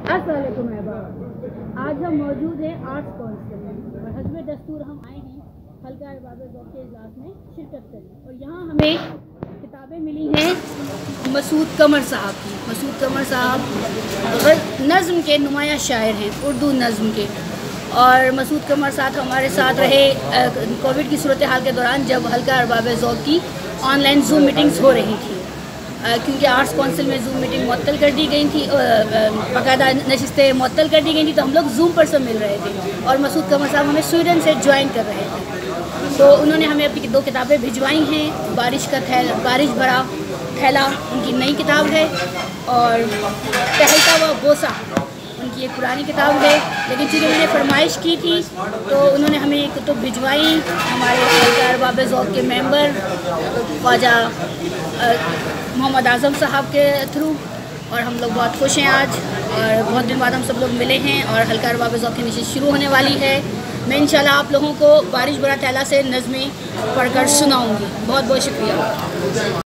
अस्सलाम वालेकुम अहबाब। आज हम मौजूद हैं आर्ट्स काउंसिल में और हस्ब दस्तूर हम आए हैं हल्का अहबाब ज़ौक़ के इजलास में शिरकत करने। और यहाँ हमें किताबें मिली हैं मसूद कमर साहब की। मसूद कमर साहब नज़्म के नुमाया शायर हैं, उर्दू नज़्म के। और मसूद कमर साहब हमारे साथ रहे कोविड की सूरत हाल के दौरान, जब हल्का अहबाब ज़ौक़ की ऑनलाइन जूम मीटिंग्स हो रही थी, क्योंकि आर्ट्स काउंसिल में जूम मीटिंग मुअत्तल कर दी गई थी, बाकायदा नशिस्तें मुअत्तल कर दी गई थी, तो हम लोग जूम पर सब मिल रहे थे। और मसूद कमर साहब हमें स्वीडन से ज्वाइन कर रहे थे, तो उन्होंने हमें अपनी 2 किताबें भिजवाई हैं। बारिश भरा थैला उनकी नई किताब है, और टहलता व बोसा उनकी एक पुरानी किताब है। लेकिन चूँकि मैंने फरमाइश की थी तो उन्होंने हमें एक कुतुब भिजवाई, हमारे हल्का अहबाब ज़ौक़ के मेंबर ख्वाजा मोहम्मद आज़म साहब के थ्रू। और हम लोग बहुत खुश हैं आज, और बहुत दिन बाद हम सब लोग मिले हैं और हल्का अहबाब ज़ौक़ की नशिस्त शुरू होने वाली है। मैं इंशाल्लाह आप लोगों को बारिश भरा थैला से नज़में पढ़कर सुनाऊँगी। बहुत बहुत शुक्रिया।